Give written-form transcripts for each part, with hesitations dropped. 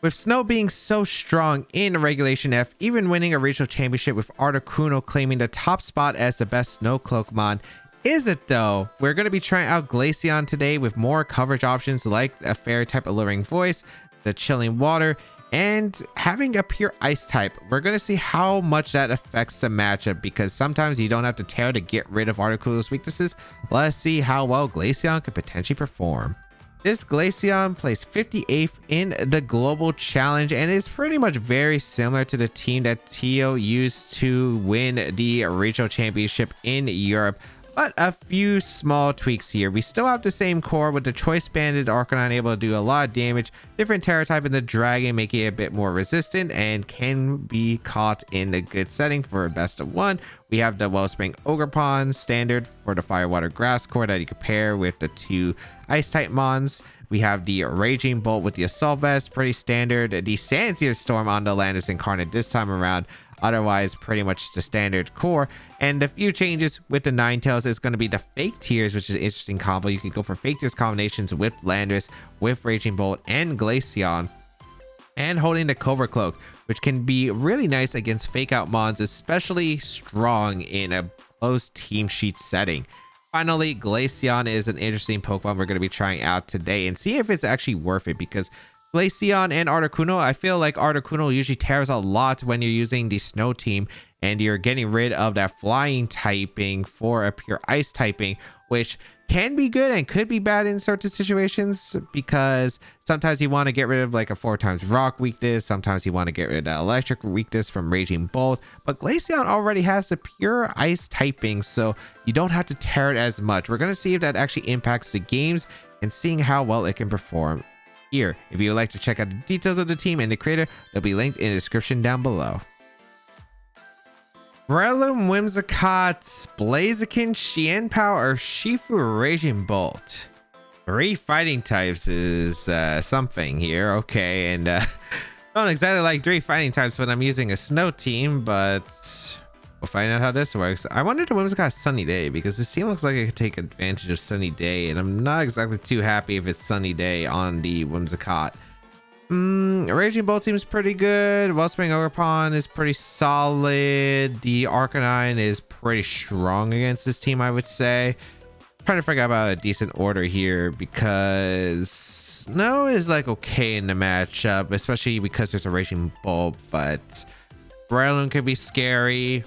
With Snow being so strong in Regulation F, even winning a regional championship with Articuno claiming the top spot as the best Snow Cloak mon. Is it though? We're going to be trying out Glaceon today with more coverage options like a fairy type alluring voice, the chilling water, and having a pure ice type. We're going to see how much that affects the matchup because sometimes you don't have to tear to get rid of Articuno's weaknesses. Let's see how well Glaceon could potentially perform. This Glaceon placed 58th in the global challenge and is pretty much very similar to the team that Tio used to win the regional championship in Europe. But a few small tweaks here. We still have the same core with the Choice Banded Arcanine able to do a lot of damage. Different Terra type in the Dragon making it a bit more resistant and can be caught in a good setting for a best of one. We have the Wellspring Ogerpon standard for the Fire Water Grass core that you can pair with the two Ice type mons. We have the Raging Bolt with the Assault Vest, pretty standard. The Sandsear Storm on the Landis Incarnate this time around. Otherwise, pretty much the standard core. And a few changes with the Ninetales is going to be the Fake Tears, which is an interesting combo. You can go for Fake Tears combinations with Landorus, with Raging Bolt, and Glaceon. And holding the Cobra Cloak, which can be really nice against Fake Out mons, especially strong in a close team sheet setting. Finally, Glaceon is an interesting Pokemon we're going to be trying out today and see if it's actually worth it because Glaceon and Articuno, I feel like Articuno usually tears a lot when you're using the Snow team and you're getting rid of that flying typing for a pure ice typing, which can be good and could be bad in certain situations because sometimes you want to get rid of like a 4x rock weakness, sometimes you want to get rid of that electric weakness from Raging Bolt, but Glaceon already has the pure ice typing, so you don't have to tear it as much. We're going to see if that actually impacts the games and seeing how well it can perform here. If you would like to check out the details of the team and the creator, they'll be linked in the description down below. Breloom, Whimsicott, Blaziken, Qianpao, or Shifu Raging Bolt. 3 fighting types is something here. Okay, and don't exactly like 3 fighting types when I'm using a Snow team, but we'll find out how this works. I wonder if the Whimsicott Sunny Day because this team looks like it could take advantage of Sunny Day, and I'm not exactly too happy if it's Sunny Day on the Whimsicott. Raging Bolt seems pretty good. Wellspring Ogerpon is pretty solid. The Arcanine is pretty strong against this team, I would say. Trying to figure out about a decent order here because Snow is like okay in the matchup, especially because there's a Raging Bolt, but Breloom could be scary.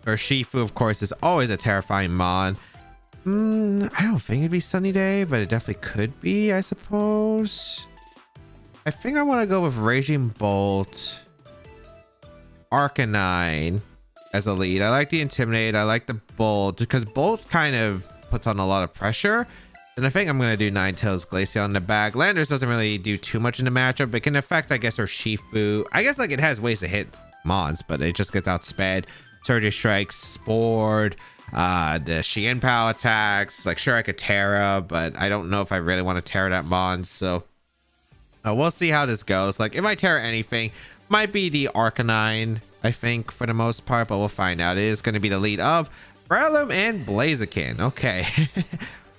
Or Shifu, of course, is always a terrifying mon. I don't think it'd be Sunny Day, but it definitely could be, I suppose. I think I want to go with Raging Bolt, Arcanine as a lead. I like the Intimidate. I like the Bolt because Bolt kind of puts on a lot of pressure. And I think I'm going to do Ninetales Glaceon in the back. Landorus doesn't really do too much in the matchup. It can affect, I guess, or Shifu. I guess like it has ways to hit mons, but it just gets outsped. Surge Strike, Spored, the Qianpao attacks. Like, sure, I could Terra, but I don't know if I really want to Terra that mon. So we'll see how this goes. Like, if I Terra anything, might be the Arcanine, I think, for the most part, but we'll find out. It is going to be the lead of Breloom and Blaziken. Okay.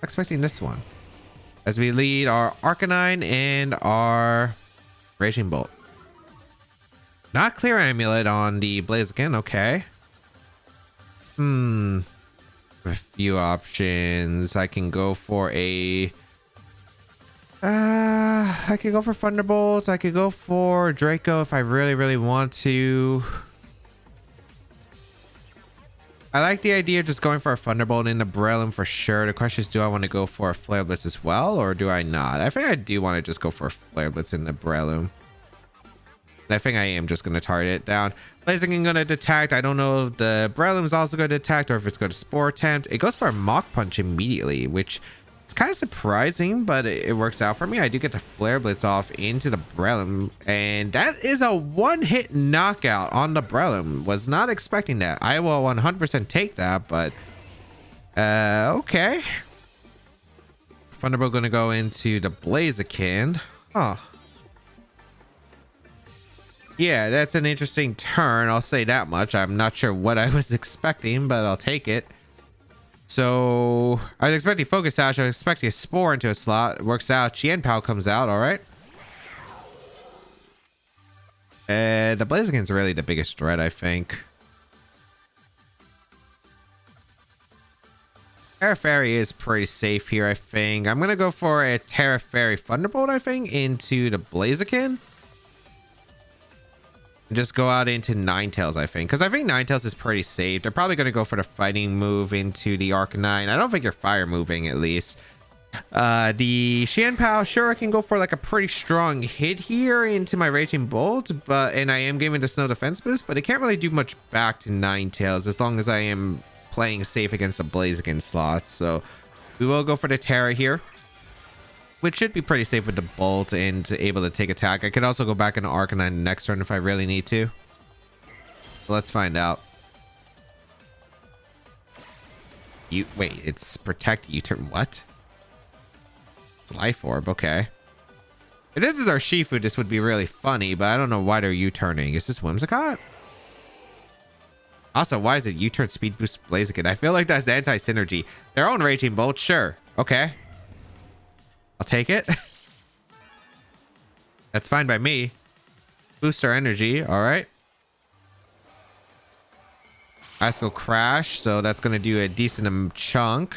Expecting this one. As we lead our Arcanine and our Raging Bolt. Not Clear Amulet on the Blaziken. Okay. A few options. I can go for a... I could go for Thunderbolts. I could go for Draco if I really want to. I like the idea of just going for a Thunderbolt in the Breloom for sure. The question is, do I want to go for a Flare Blitz as well, or do I not? I think I do want to just go for a Flare Blitz in the Breloom. I think I am just going to target it down. Blaziken going to detect. I don't know if the Breloom is also going to detect or if it's going to Spore Attempt. It goes for a Mach Punch immediately, which is kind of surprising, but it works out for me. I do get the Flare Blitz off into the Breloom, and that is a one-hit knockout on the Breloom. Was not expecting that. I will 100% take that, but okay. Thunderbolt going to go into the Blaziken. Huh. Yeah, that's an interesting turn. I'll say that much. I'm not sure what I was expecting, but I'll take it. So I was expecting Focus Sash. I was expecting a Spore into a slot. It works out. Qianpao comes out. All right. The Blaziken's really the biggest threat, I think. Terra Fairy is pretty safe here, I think. I'm gonna go for a Terra Fairy Thunderbolt, I think, into the Blaziken. And just go out into Ninetales, I think. Because I think Ninetales is pretty safe. They're probably gonna go for the fighting move into the Arcanine. I don't think you're fire moving, at least. The Xianpao, sure, I can go for like a pretty strong hit here into my Raging Bolt, and I am giving the Snow Defense boost, but it can't really do much back to Ninetales as long as I am playing safe against the Blaziken slots. So we will go for the Terra here, which should be pretty safe with the Bolt and able to take attack. I could also go back into Arcanine next turn if I really need to. So let's find out. Wait, it's Protect U-turn. What? Life Orb, okay. If this is our Shifu, this would be really funny, but I don't know why they're U-turning. Is this Whimsicott? Also, why is it U-turn speed boost Blaziken? I feel like that's anti-synergy. Their own Raging Bolt, sure. Okay. I'll take it. That's fine by me. Boost our energy, alright. Icicle Crash, so that's going to do a decent chunk.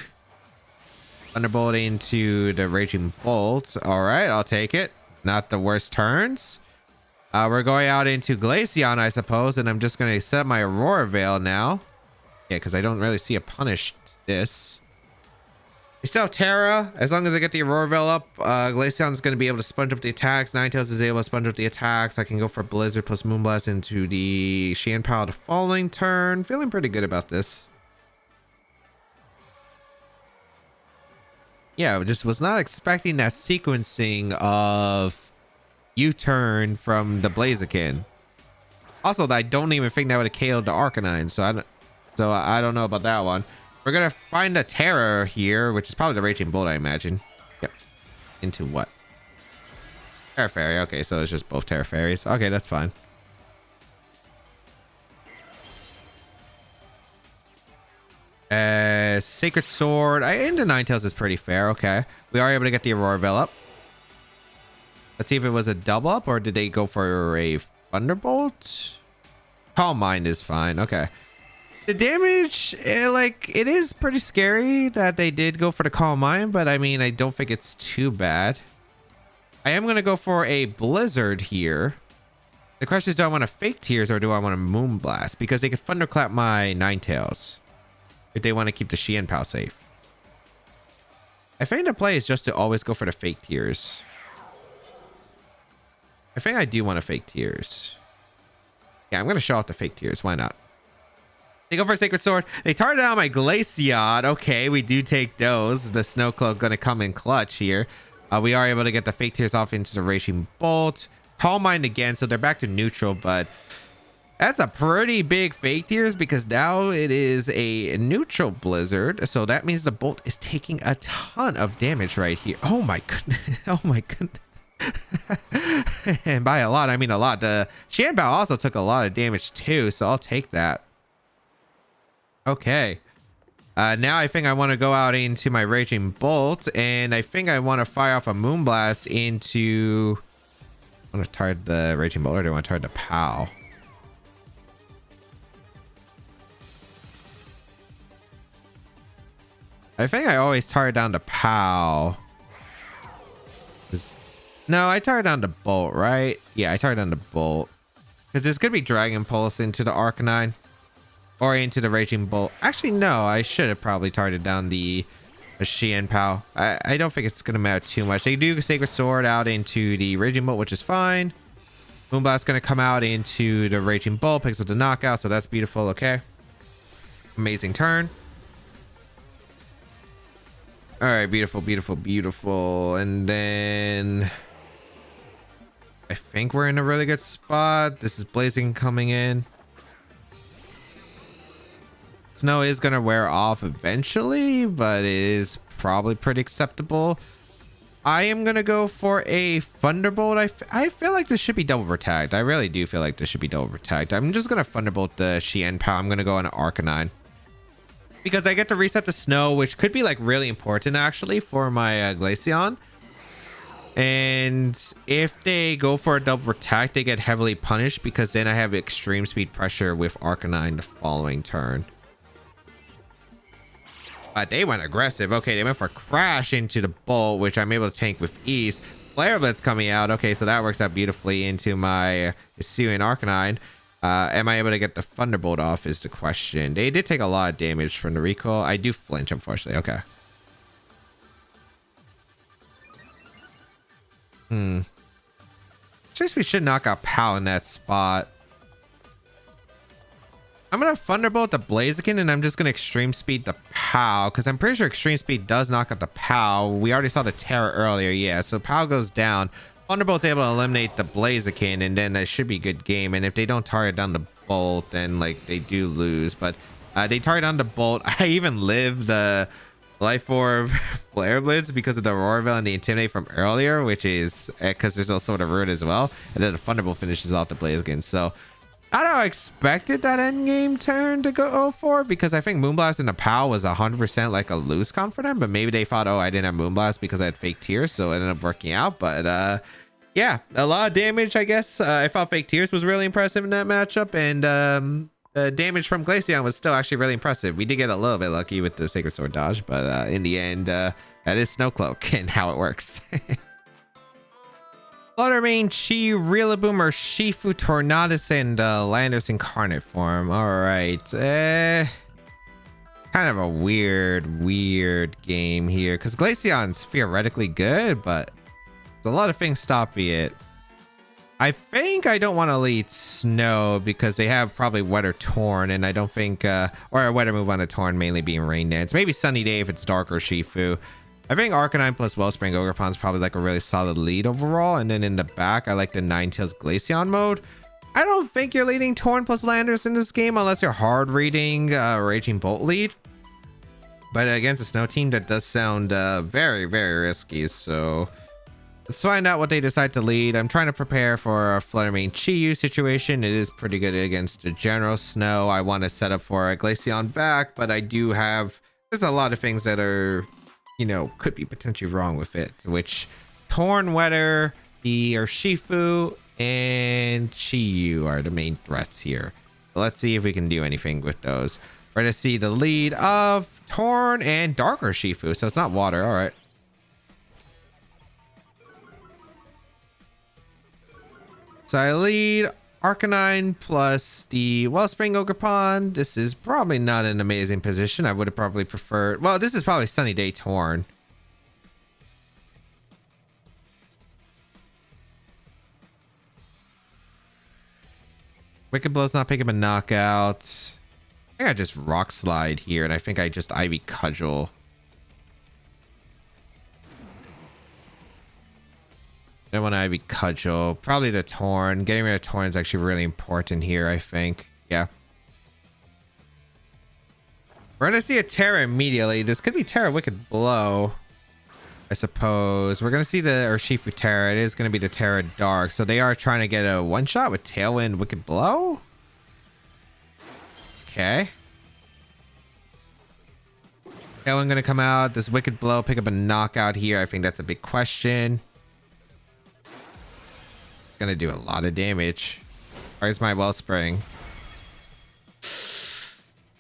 Thunderbolt into the Raging Bolt. All right, I'll take it. Not the worst turns. We're going out into Glaceon, I suppose, and I'm just going to set up my Aurora Veil now. Yeah, because I don't really see a punish this. We still have Terra. As long as I get the Aurora Veil up, Glaceon's going to be able to sponge up the attacks. Ninetales is able to sponge up the attacks. I can go for Blizzard plus Moonblast into the Xianpao the following turn. Feeling pretty good about this. Yeah, I just was not expecting that sequencing of U-turn from the Blaziken. Also, I don't even think that would have KO'd the Arcanine, so I don't know about that one. We're gonna find a Terror here, which is probably the Raging Bolt, I imagine. Yep. Into what? Terra Fairy. Okay, so it's just both Terra Fairies. Okay, that's fine. Sacred Sword. Into Ninetales is pretty fair. Okay. We are able to get the Aurora Veil up. Let's see if it was a double up or did they go for a Thunderbolt? Calm Mind is fine. Okay. The damage, it is pretty scary that they did go for the Calm Mind, but I mean, I don't think it's too bad. I am going to go for a Blizzard here. The question is, do I want to Fake Tears or do I want to Moonblast? Because they could Thunderclap my Ninetales if they want to keep the Xianpao safe. I think the play is just to always go for the Fake Tears. I think I do want to Fake Tears. Yeah, I'm going to show off the Fake Tears. Why not? They go for a Sacred Sword. They target down my Glaceon. Okay, we do take those. The Snow Cloak going to come in clutch here. We are able to get the Fake Tears off into the Raging Bolt. Calm Mind again, so they're back to neutral, but that's a pretty big Fake Tears because now it is a neutral Blizzard. So that means the Bolt is taking a ton of damage right here. Oh my goodness. Oh my goodness. And by a lot, I mean a lot. The Xianpao also took a lot of damage too, so I'll take that. Okay. Now I think I want to go out into my Raging Bolt, and I think I want to fire off a Moonblast into... I want to target the Raging Bolt, or do I want to target the POW? I think I always target down the POW. No, I target down the Bolt, right? Yeah, I target down the Bolt. Because there's going to be Dragon Pulse into the Arcanine. Or into the Raging Bolt. Actually, no. I should have probably targeted down the Xianpao. I don't think it's going to matter too much. They do Sacred Sword out into the Raging Bolt, which is fine. Moonblast going to come out into the Raging Bolt. Picks up the knockout, so that's beautiful. Okay. Amazing turn. Alright, beautiful, beautiful, beautiful. And then... I think we're in a really good spot. This is Blazing coming in. Snow is going to wear off eventually, but it is probably pretty acceptable. I am going to go for a Thunderbolt. I feel like this should be double protect. I really do feel like this should be double protect. I'm just going to Thunderbolt the Xianpao. I'm going to go on Arcanine. Because I get to reset the Snow, which could be like really important actually for my Glaceon. And if they go for a double attack, they get heavily punished because then I have extreme speed pressure with Arcanine the following turn. But they went aggressive. Okay, they went for crash into the bolt, which I'm able to tank with ease. Flare Blitz coming out. Okay, so that works out beautifully into my Hisuian Arcanine. Am I able to get the Thunderbolt off is the question. They did take a lot of damage from the recoil. I do flinch, unfortunately. Okay. Just we should knock out Pal in that spot. I'm gonna Thunderbolt the Blaziken and I'm just gonna extreme speed the Pal because I'm pretty sure extreme speed does knock out the Pal. We already saw the Terra earlier, yeah. So Pal goes down. Thunderbolt's able to eliminate the Blaziken and then that should be a good game. And if they don't target down the Bolt, then like they do lose. But they target down the Bolt. I even live the Life Orb Flare Blitz because of the Aurora Veil and the Intimidate from earlier, which is because there's also the Ruin as well. And then the Thunderbolt finishes off the Blaziken. So I don't know, I expected that end game turn to go for because I think Moonblast and the POW was 100% like a lose comp for them. But maybe they thought, oh, I didn't have Moonblast because I had Fake Tears. So it ended up working out. But yeah, a lot of damage, I guess. I thought Fake Tears was really impressive in that matchup. And the damage from Glaceon was still actually really impressive. We did get a little bit lucky with the Sacred Sword dodge, but in the end, that is Snow Cloak and how it works. Fluttermane, Chi, Rillaboom, or Shifu, Tornadus, and Landorus Incarnate form. Alright. Kind of a weird game here. Because Glaceon's theoretically good, but there's a lot of things stopping it. I think I don't want to lead Snow because they have probably Weather Torn, and I don't think, or a Weather move on a Torn mainly being Rain Dance. Maybe Sunny Day if it's Dark or Shifu. I think Arcanine plus Wellspring Ogerpon is probably like a really solid lead overall. And then in the back, I like the Ninetales Glaceon mode. I don't think you're leading Torn plus Landorus in this game unless you're hard reading Raging Bolt lead. But against a Snow team, that does sound very risky. So let's find out what they decide to lead. I'm trying to prepare for a Fluttermane Chi-Yu situation. It is pretty good against a General Snow. I want to set up for a Glaceon back, but I do have... There's a lot of things that are, you know, could be potentially wrong with it. Which Torn, Weather, the Urshifu, and Chi-Yu are the main threats here. So let's see if we can do anything with those. We're going to see the lead of Torn and Dark Urshifu. So it's not water. All right. So I lead Arcanine plus the Wellspring Ogerpon. This is probably not an amazing position. I would have probably preferred... Well, this is probably Sunny Day Torn. Wicked Blow's not picking up a knockout. I think I just Rock Slide here, and I think I just Ivy Cudgel. I want to Ivy Cudgel. Probably the Torn. Getting rid of Torn is actually really important here, I think. Yeah. We're going to see a Terra immediately. This could be Terra Wicked Blow, I suppose. We're going to see the Urshifu Terra. It is going to be the Terra Dark. So they are trying to get a one-shot with Tailwind Wicked Blow? Okay. Tailwind going to come out. Does Wicked Blow pick up a knockout here? I think that's a big question. Gonna do a lot of damage. Where's my Wellspring?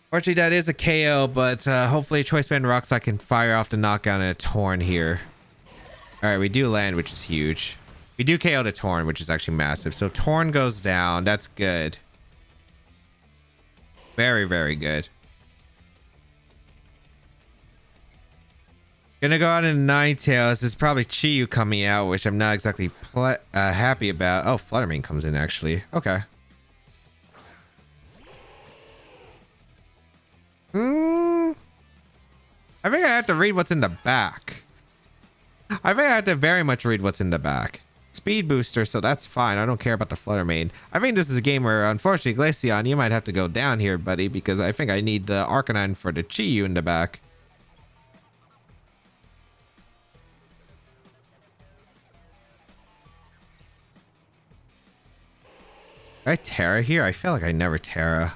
Fortunately, that is a KO, but hopefully Choice Band Rocks I can fire off the knockout and a Torn here. All right, we do land, which is huge. We do KO the Torn, which is actually massive. So Torn goes down. That's good. Very good. Gonna go out in Ninetales. It's probably Chi-Yu coming out, which I'm not exactly happy about. Oh, Fluttermane comes in, actually. Okay. I think I have to read what's in the back. I think I have to very much read what's in the back. Speed booster, so that's fine. I don't care about the Fluttermane. I think this is a game where, unfortunately, Glaceon, you might have to go down here, buddy, because I think I need the Arcanine for the Chi-Yu in the back. Did I Terra here? I feel like I never Terra.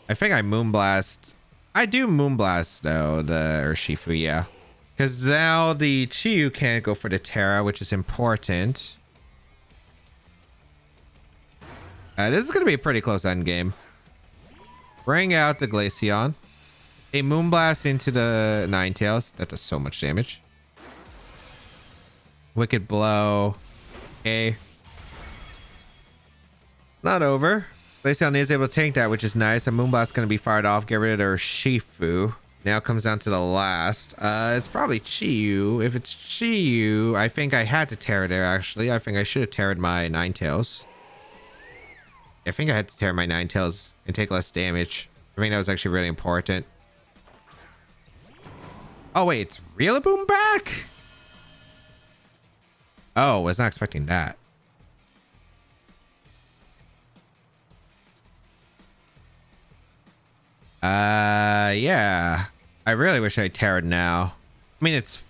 I think I Moonblast I do Moonblast though, the Urshifu, yeah. Because now the Chiyu can't go for the Terra, which is important. This is going to be a pretty close end game. Bring out the Glaceon. A Moonblast into the Ninetales. That does so much damage. Wicked Blow. Okay. Not over. Glaceon is able to tank that, which is nice. A Moonblast going to be fired off. Get rid of their Shifu. Now comes down to the last. It's probably Chiyu. If it's Chiyu, I think I had to tear there, actually. I think I should have teared my Ninetales. I think I had to tear my Ninetales and take less damage. I think that was actually really important. Oh, wait. It's Rillaboom back? Oh, I was not expecting that. Yeah. I really wish I teared now. I mean, it's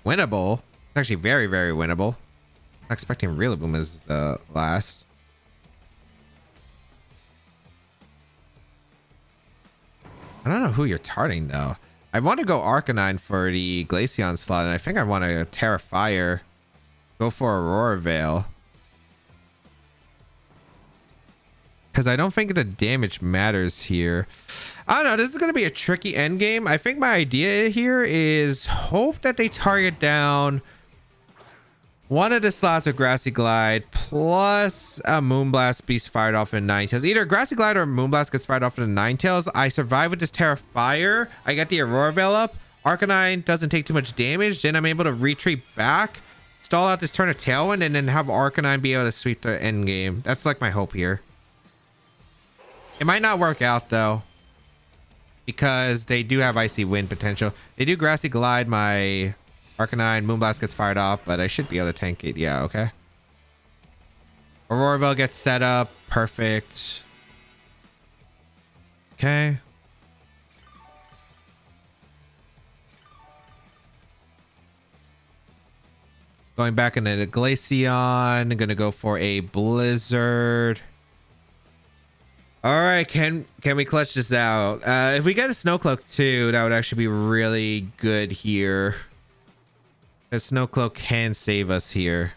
winnable. It's actually very, very winnable. Not expecting Rillaboom as the last. I don't know who you're targeting though. I want to go Arcanine for the Glaceon slot, and I think I want to Terra Fire. Go for Aurora Veil. Because I don't think the damage matters here. I don't know. This is going to be a tricky end game. I think my idea here is hope that they target down one of the slots of Grassy Glide plus a Moonblast Beast fired off in Ninetales. Either Grassy Glide or Moonblast gets fired off in Ninetales. I survive with this Terra Fire. I get the Aurora Veil up. Arcanine doesn't take too much damage. Then I'm able to retreat back, stall out this turn of Tailwind, and then have Arcanine be able to sweep the end game. That's like my hope here. It might not work out though, because they do have Icy Wind potential. They do Grassy Glide my Arcanine. Moonblast gets fired off, but I should be able to tank it. Yeah, okay. Aurora Veil gets set up. Perfect. Okay. Going back into the Glaceon. Gonna go for a Blizzard. All right, can we clutch this out? If we get a Snow Cloak too, that would actually be really good here. The Snow Cloak can save us here.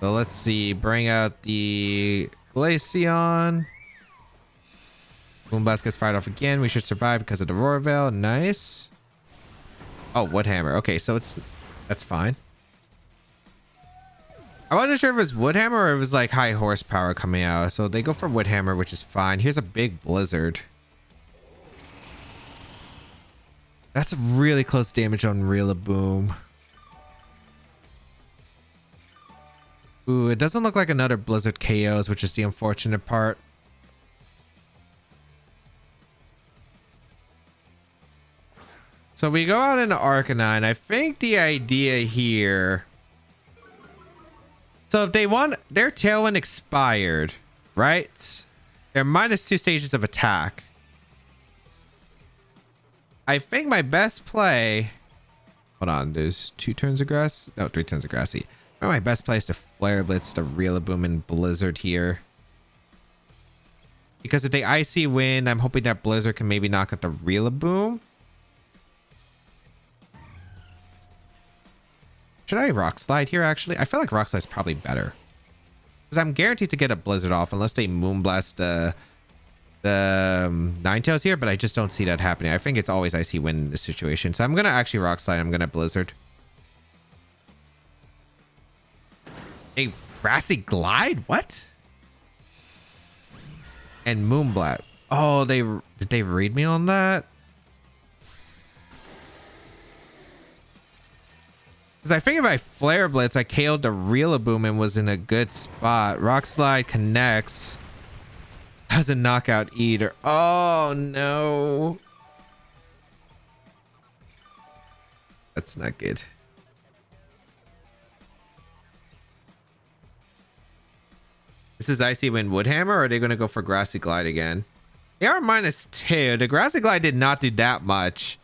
So let's see. Bring out the Glaceon. Moonblast gets fired off again. We should survive because of the Aurora Veil. Nice. Oh, Woodhammer. Okay, so that's fine. I wasn't sure if it was Woodhammer or it was like high horsepower coming out. So they go for Woodhammer, which is fine. Here's a big Blizzard. That's really close damage on Rillaboom. Ooh, it doesn't look like another Blizzard KOs, which is the unfortunate part. So we go out into Arcanine. I think the idea here... So if they want their Tailwind expired, right? They're -2 stages of attack. I think my best play... Hold on, there's 2 turns of grass? No, 3 turns of grassy. My best play is to Flare Blitz the Rillaboom and Blizzard here. Because if they Icy Wind, I'm hoping that Blizzard can maybe knock out the Rillaboom. Should I Rock Slide here, actually? I feel like Rock Slide is probably better. Because I'm guaranteed to get a Blizzard off unless they Moonblast the Ninetales here, but I just don't see that happening. I think it's always Icy Wind in this situation. So I'm going to actually Rock Slide. I'm going to Blizzard. A Grassy Glide? What? And Moonblast. Oh, did they read me on that? Because I think if I Flare Blitz, I KO'd the Rillaboom and was in a good spot. Rock Slide connects. Doesn't knock out either. Oh, no. That's not good. This is Icy Wind Woodhammer, or are they going to go for Grassy Glide again? They are -2. The Grassy Glide did not do that much.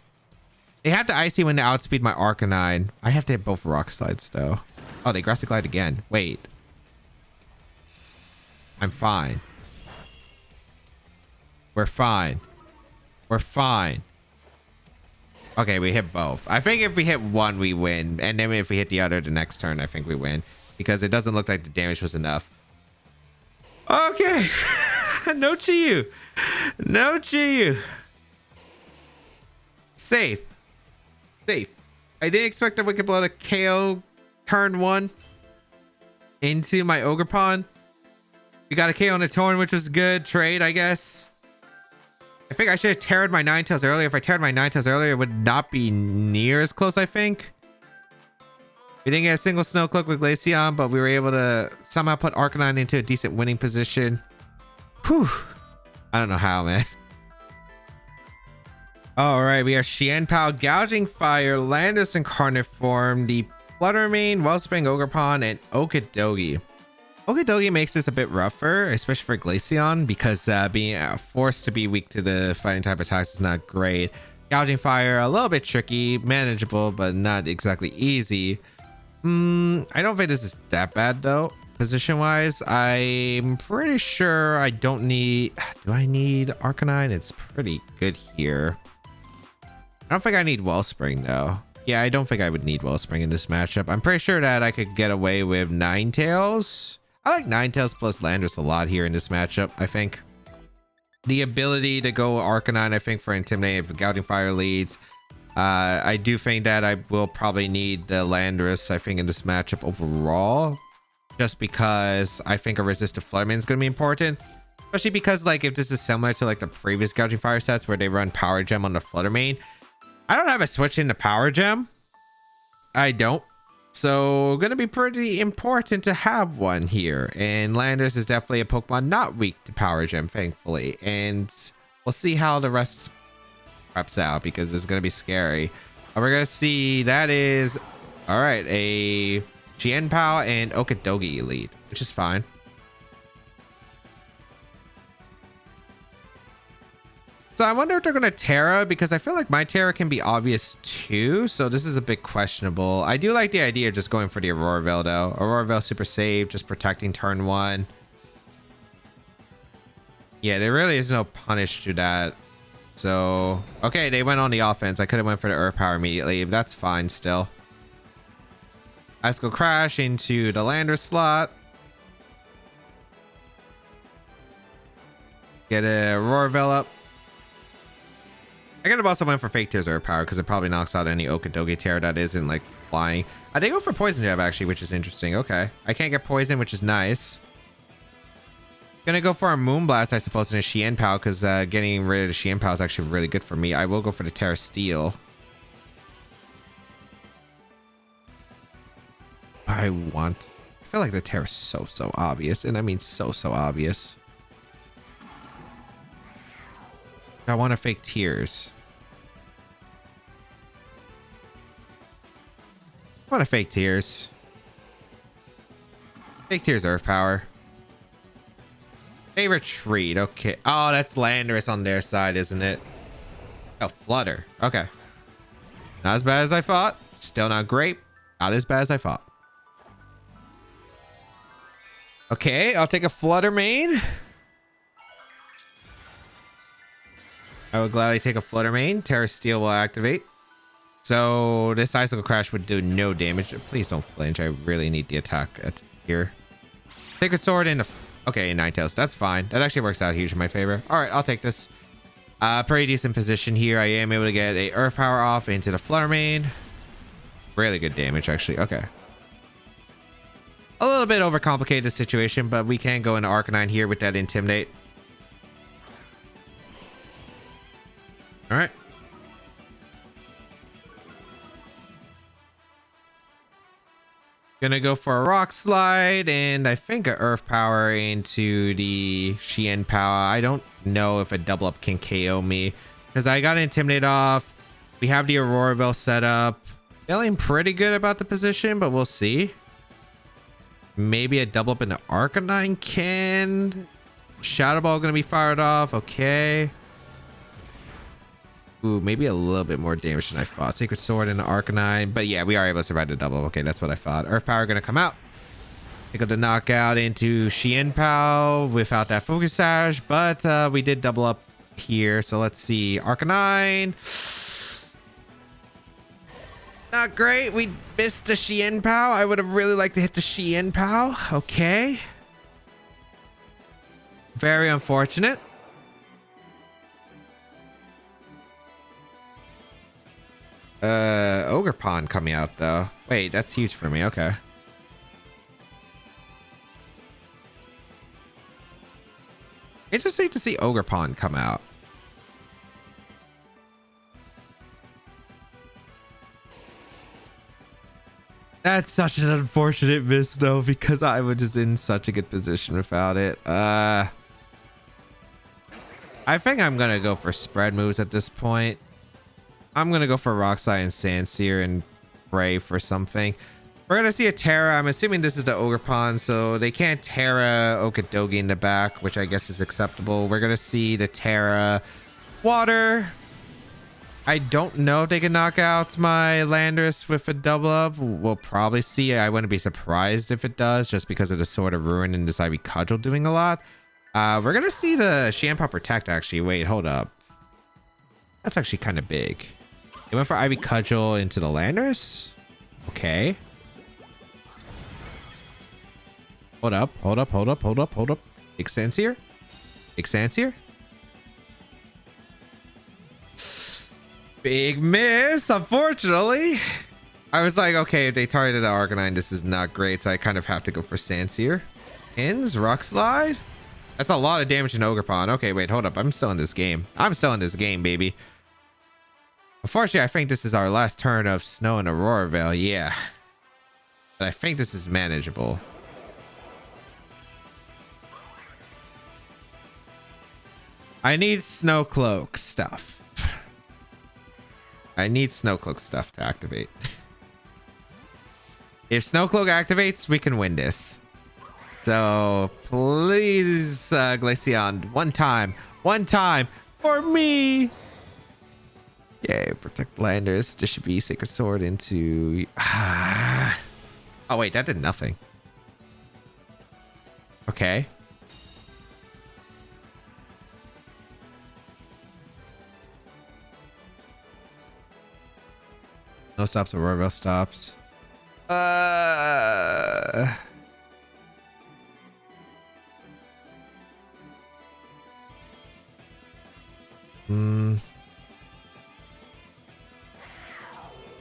They have to Icy Wind to outspeed my Arcanine. I have to hit both Rock Slides, though. Oh, they Grassy Glide again. Wait. I'm fine. We're fine. We're fine. Okay, we hit both. I think if we hit one, we win. And then if we hit the other the next turn, I think we win. Because it doesn't look like the damage was enough. Okay. No Chiyu. No Chiyu. Safe. Safe. I didn't expect a Wicked Blow to KO turn 1 into my Ogerpon. We got a KO on a Torn, which was good. Trade, I guess. I think I should have tarred my Ninetales earlier. If I tarred my Ninetales earlier, it would not be near as close, I think. We didn't get a single Snow Cloak with Glaceon, but we were able to somehow put Arcanine into a decent winning position. Whew. I don't know how, man. All right, we are Xianpao, Gouging Fire, Landorus in Carniform, the Fluttermane, Wellspring, Ogerpon, and Okidogi. Okidogi makes this a bit rougher, especially for Glaceon, because being forced to be weak to the fighting type attacks is not great. Gouging Fire, a little bit tricky, manageable, but not exactly easy. I don't think this is that bad, though, position-wise. I'm pretty sure I don't need... Do I need Arcanine? It's pretty good here. I don't think I need Wellspring, though. Yeah, I don't think I would need Wellspring in this matchup. I'm pretty sure that I could get away with Ninetales. I like Ninetales plus Landorus a lot here in this matchup, I think. The ability to go Arcanine, I think, for Intimidate if Gouging Fire leads. I do think that I will probably need the Landorus, I think, in this matchup overall. Just because I think a resistive Fluttermane is going to be important. Especially because, like, if this is similar to, like, the previous Gouging Fire sets where they run Power Gem on the Fluttermane, I don't have a switch into Power Gem. I don't. So, gonna be pretty important to have one here. And Landorus is definitely a Pokemon not weak to Power Gem, thankfully. And we'll see how the rest preps out, because it's gonna be scary. We're gonna see that is, all right, a Xianpao and Okidogi lead, which is fine. So I wonder if they're going to Terra, because I feel like my Terra can be obvious too. So this is a bit questionable. I do like the idea of just going for the Aurora Veil though. Aurora Veil super safe, just protecting turn 1. Yeah, there really is no punish to that. So, okay, they went on the offense. I could have went for the Earth Power immediately. That's fine still. Icicle Crash into the Lander slot. Get a Aurora Veil up. I could have also went for Fake Tears Earth Power because it probably knocks out any Okidogi Terra that isn't like flying. I did go for Poison Jab actually, which is interesting. Okay. I can't get Poison, which is nice. Gonna go for a Moonblast, I suppose, in a Xianpao because getting rid of the Xianpao is actually really good for me. I will go for the Terra Steel. I feel like the Terra is so obvious, and I mean so obvious. I want to Fake Tears. I want to Fake Tears. Fake Tears Earth Power. Favorite Retreat. Okay. Oh, that's Landorus on their side, isn't it? Oh, Flutter. Okay. Not as bad as I thought. Still not great. Not as bad as I thought. Okay, I'll take a Fluttermane. I would gladly take a Fluttermane. Terra Steel will activate. So this Icicle Crash would do no damage. Please don't flinch. I really need the attack at here. Sacred Sword into... Okay, Ninetales. That's fine. That actually works out huge in my favor. All right, I'll take this. Pretty decent position here. I am able to get a Earth Power off into the Fluttermane. Really good damage, actually. Okay. A little bit overcomplicated the situation, but we can go into Arcanine here with that Intimidate. All right. Gonna go for a Rock Slide and I think a Earth Power into the Xianpao. I don't know if a double up can KO me because I got Intimidate off. We have the Aurora Veil set up. Feeling pretty good about the position, but we'll see. Maybe a double up into Arcanine can. Shadow Ball gonna be fired off. Okay. Ooh, maybe a little bit more damage than I thought. Sacred Sword and Arcanine. But yeah, we are able to survive the double. Okay, that's what I thought. Earth Power going to come out. Able to knock out into Xianpao without that Focus Sash. But we did double up here. So let's see. Arcanine. Not great. We missed the Xian Pao. I would have really liked to hit the Xian Pao. Okay. Very unfortunate. Ogerpon coming out though. Wait, that's huge for me. Okay. Interesting to see Ogerpon come out. That's such an unfortunate miss though, because I was just in such a good position without it. I think I'm gonna go for spread moves at this point. I'm gonna go for Rock Slide and Sandsear and pray for something. We're gonna see a Terra. I'm assuming this is the Ogerpon, so they can't Terra Okidogi in the back, which I guess is acceptable. We're gonna see the Terra Water. I don't know if they can knock out my Landorus with a double up. We'll probably see. I wouldn't be surprised if it does, just because of the Sword of Ruin and this Ivy Cudgel doing a lot. We're gonna see the Xianpao Protect actually. Wait, hold up. That's actually kind of big. It went for Ivy Cudgel into the Landorus. Okay. Hold up. Yvesangelist? Yvesangelist? Big miss, unfortunately. I was like, okay, if they targeted the Arcanine, this is not great, so I kind of have to go for Sandsear. Pins, Rock Slide. That's a lot of damage in Ogerpon. Okay, wait, hold up. I'm still in this game. Baby. Unfortunately, I think this is our last turn of Snow and Aurora Veil. Yeah. But I think this is manageable. I need Snow Cloak stuff. I need Snow Cloak stuff to activate. If Snow Cloak activates, we can win this. So please, Glaceon, one time for me. Yay, protect Landorus. This should be Sacred Sword into... Oh, wait, that did nothing. Okay. No stops, Aurora Veil stops.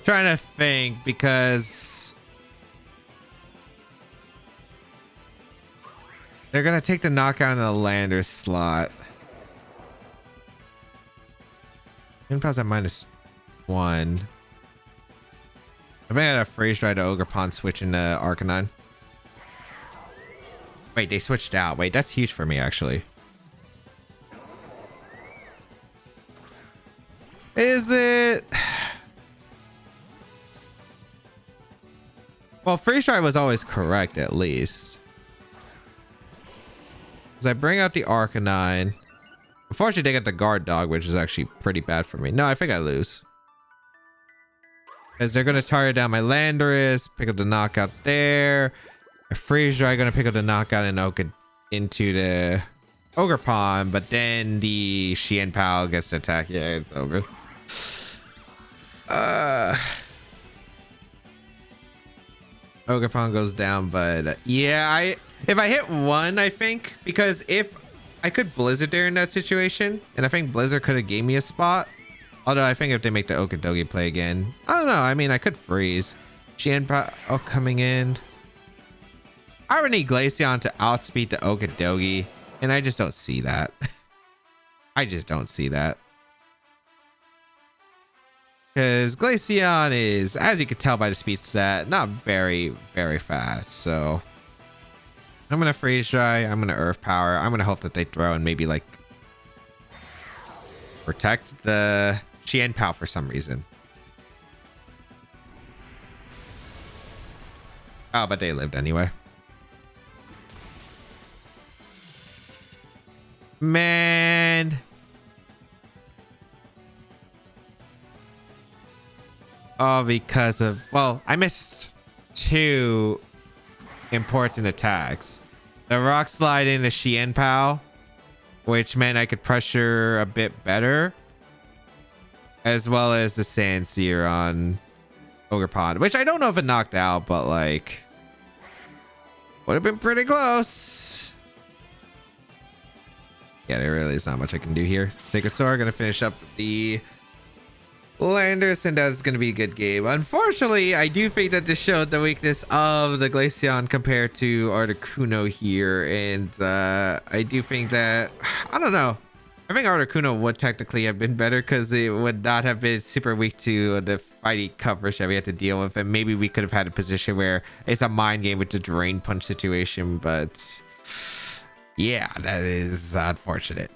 Trying to think, because they're gonna take the knockout in the Landorus slot. Impulse at -1. I think I had a Freeze Dry to Ogerpon switching to Arcanine. Wait, they switched out. Wait, that's huge for me, actually. Is it? Well, Freeze Dry was always correct, at least. As I bring out the Arcanine. Unfortunately, they get the Guard Dog, which is actually pretty bad for me. No, I think I lose. As they're going to target down my Landorus, pick up the knockout there. A Freeze Dry going to pick up the knockout and into the Ogerpon, but then the Xianpao gets attacked. Yeah, it's over. Ogerpon goes down, but yeah, if I hit one, I think, because if I could Blizzard there in that situation, and I think Blizzard could have gave me a spot. Although I think if they make the Okidogi play again, I don't know. I mean, I could freeze. Xianpao coming in. I would need Glaceon to outspeed the Okidogi, and I just don't see that. I just don't see that. Because Glaceon is, as you can tell by the speed stat, not very, very fast. So I'm going to Freeze Dry. I'm going to Earth Power. I'm going to hope that they throw and maybe like protect the Xianpao for some reason. Oh, but they lived anyway. Man. Oh, because of... Well, I missed 2 important attacks. The Rock Slide into Xianpao which meant I could pressure a bit better, as well as the Sand Seer on Ogerpon, which I don't know if it knocked out, but like would have been pretty close. Yeah, there really is not much I can do here. Sacred Sword gonna finish up the Landers, and that's going to be a good game. Unfortunately, I do think that this showed the weakness of the Glaceon compared to Articuno here, and I do think that, I don't know, I think Articuno would technically have been better because it would not have been super weak to the fighty coverage that we had to deal with, and maybe we could have had a position where it's a mind game with the Drain Punch situation, but yeah, that is unfortunate.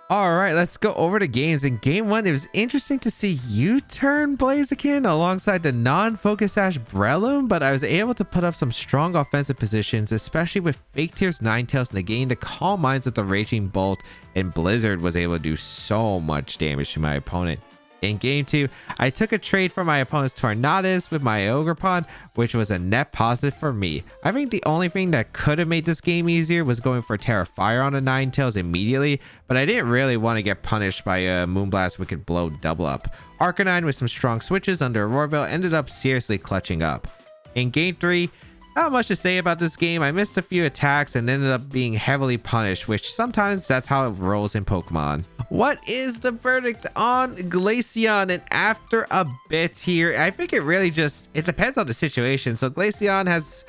All right, let's go over to games. In game 1, it was interesting to see U-turn Blaziken alongside the non-focus Ash Breloom, but I was able to put up some strong offensive positions, especially with Fake Tears, Ninetales negating the Calm Minds with the Raging Bolt, and Blizzard was able to do so much damage to my opponent. In game 2, I took a trade from my opponent's Tornadus with my Ogerpon, which was a net positive for me. I think the only thing that could have made this game easier was going for Terra Fire on the Ninetales immediately, but I didn't really want to get punished by a Moonblast Wicked Blow double up. Arcanine with some strong switches under Roarville ended up seriously clutching up. In game 3, not much to say about this game. I missed a few attacks and ended up being heavily punished, which sometimes that's how it rolls in Pokemon. What is the verdict on Glaceon? And after a bit here, I think it really just, it depends on the situation. So Glaceon has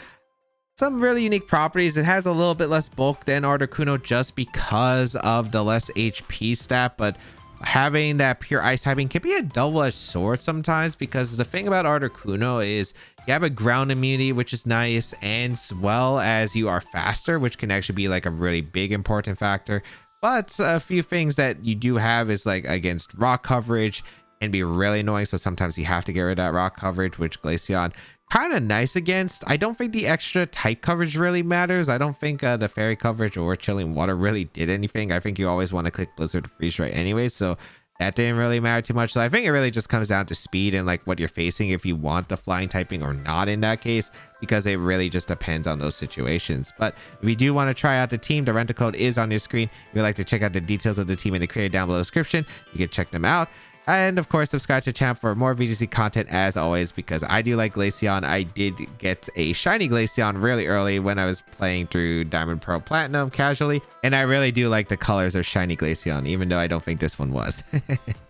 some really unique properties. It has a little bit less bulk than Articuno just because of the less HP stat, but having that pure ice typing can be a double-edged sword sometimes, because the thing about Articuno is you have a ground immunity, which is nice, and as well as you are faster, which can actually be like a really big important factor. But a few things that you do have is like against rock coverage can be really annoying, so sometimes you have to get rid of that rock coverage, which Glaceon kind of nice against. I don't think the extra type coverage really matters. I don't think the fairy coverage or chilling water really did anything. I think you always want to click Blizzard to freeze right anyway, so that didn't really matter too much. So I think it really just comes down to speed and like what you're facing, if you want the flying typing or not in that case, because it really just depends on those situations. But if you do want to try out the team, the rental code is on your screen. If you'd like to check out the details of the team in the creator down below the description, you can check them out. And of course, subscribe to the channel for more VGC content as always, because I do like Glaceon. I did get a shiny Glaceon really early when I was playing through Diamond, Pearl, Platinum casually. And I really do like the colors of shiny Glaceon, even though I don't think this one was.